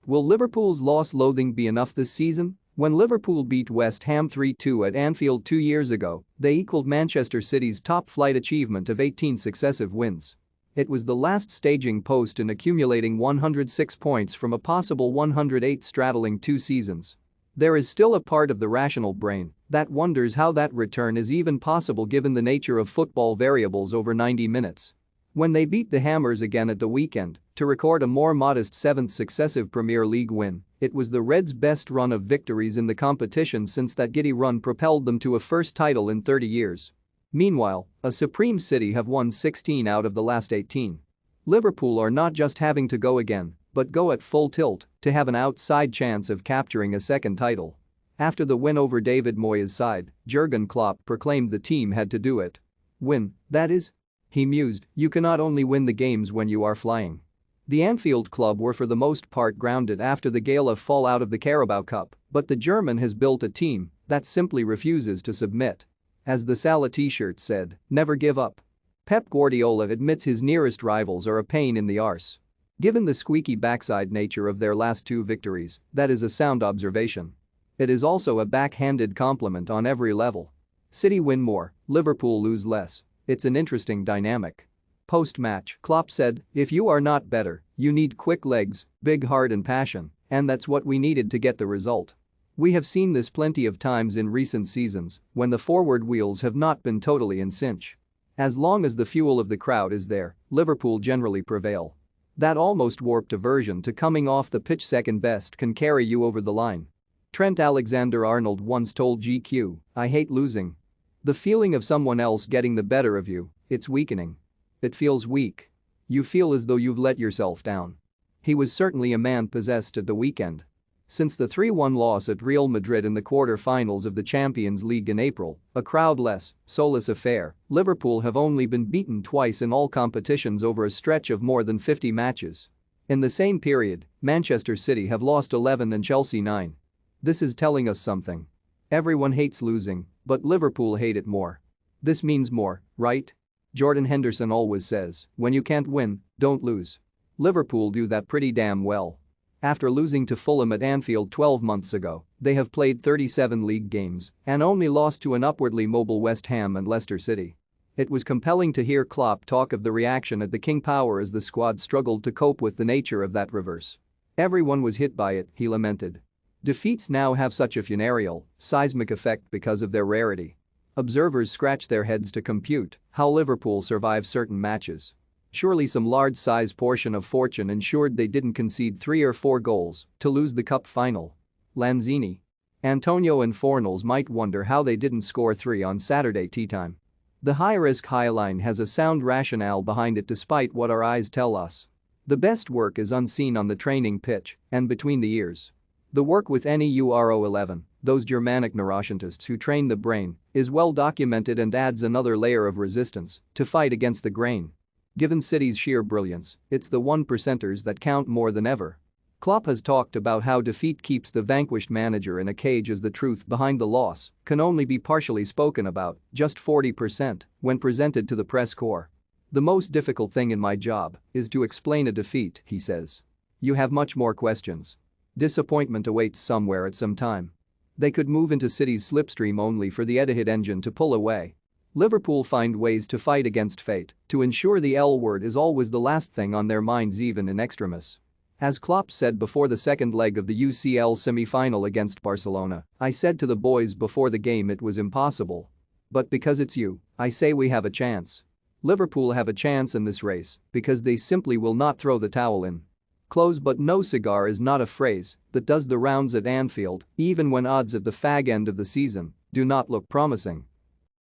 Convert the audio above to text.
Will Liverpool's loss-loathing be enough this season? When Liverpool beat West Ham 3-2 at Anfield 2 years ago, they equaled Manchester City's top-flight achievement of 18 successive wins. It was the last staging post in accumulating 106 points from a possible 108 straddling 2 seasons. There is still a part of the rational brain that wonders how that return is even possible given the nature of football variables over 90 minutes. When they beat the Hammers again at the weekend to record a more modest 7th successive Premier League win, it was the Reds' best run of victories in the competition since that giddy run propelled them to a first title in 30 years. Meanwhile, a Supreme City have won 16 out of the last 18. Liverpool are not just having to go again, but go at full tilt to have an outside chance of capturing a second title. After the win over David Moyes' side, Jurgen Klopp proclaimed the team had to do it. Win, that is? He mused, you cannot only win the games when you are flying. The Anfield club were for the most part grounded after the gala fallout of the Carabao Cup, but the German has built a team that simply refuses to submit. As the Salah t-shirt said, never give up. Pep Guardiola admits his nearest rivals are a pain in the arse. Given the squeaky backside nature of their last 2 victories, that is a sound observation. It is also a backhanded compliment on every level. City win more, Liverpool lose less. It's an interesting dynamic. Post-match, Klopp said, if you are not better, you need quick legs, big heart and passion, and that's what we needed to get the result. We have seen this plenty of times in recent seasons when the forward wheels have not been totally in sync. As long as the fuel of the crowd is there, Liverpool generally prevail. That almost warped aversion to coming off the pitch second best can carry you over the line. Trent Alexander-Arnold once told GQ, I hate losing. The feeling of someone else getting the better of you, it's weakening. It feels weak. You feel as though you've let yourself down. He was certainly a man possessed at the weekend. Since the 3-1 loss at Real Madrid in the quarter-finals of the Champions League in April, a crowd-less, soulless affair, Liverpool have only been beaten twice in all competitions over a stretch of more than 50 matches. In the same period, Manchester City have lost 11 and Chelsea 9. This is telling us something. Everyone hates losing, but Liverpool hate it more. This means more, right? Jordan Henderson always says, when you can't win, don't lose. Liverpool do that pretty damn well. After losing to Fulham at Anfield 12 months ago, they have played 37 league games and only lost to an upwardly mobile West Ham and Leicester City. It was compelling to hear Klopp talk of the reaction at the King Power as the squad struggled to cope with the nature of that reverse. Everyone was hit by it, he lamented. Defeats now have such a funereal, seismic effect because of their rarity. Observers scratch their heads to compute how Liverpool survived certain matches. Surely some large-size portion of fortune ensured they didn't concede 3 or 4 goals to lose the cup final. Lanzini, Antonio and Fornals might wonder how they didn't score 3 on Saturday tea time. The high-risk high line has a sound rationale behind it despite what our eyes tell us. The best work is unseen on the training pitch and between the ears. The work with NEURO 11, those Germanic neuroscientists who train the brain, is well documented and adds another layer of resistance to fight against the grain. Given City's sheer brilliance, it's the 1%ers that count more than ever. Klopp has talked about how defeat keeps the vanquished manager in a cage as the truth behind the loss can only be partially spoken about, just 40%, when presented to the press corps. The most difficult thing in my job is to explain a defeat, he says. You have much more questions. Disappointment awaits somewhere at some time. They could move into City's slipstream only for the Etihad engine to pull away. Liverpool find ways to fight against fate to ensure the L word is always the last thing on their minds even in extremis. As Klopp said before the second leg of the UCL semi-final against Barcelona, I said to the boys before the game it was impossible. But because it's you, I say we have a chance. Liverpool have a chance in this race because they simply will not throw the towel in. Close but no cigar is not a phrase that does the rounds at Anfield even when odds at the fag end of the season do not look promising.